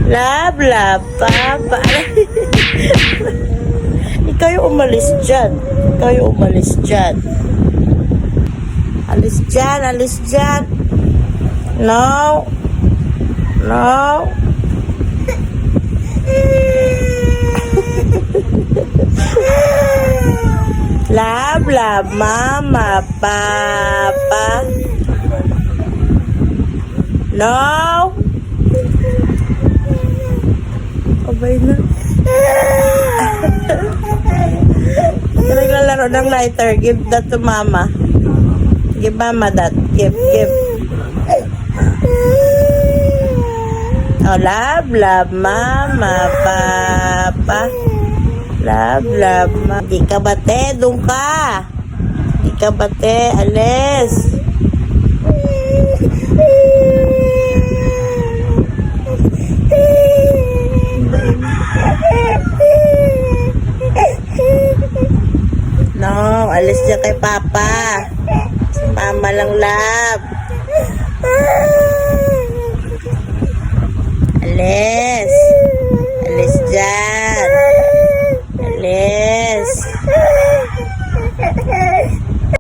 Love, love, papa. Ikaw yung umalis dyan. Ikaw yung umalis dyan. Alis dyan, alis dyan. No. No. Love, love, mama, papa. No. Abay na. Naglalaro ng lighter. Give that to mama. Give mama that. Give, give. Oh, love, love, mama, papa. Love, love, mama. Di ka bate, doon ka. Di ka bate, alis. No, alis dyan kay papa. Mama lang, love. Alis.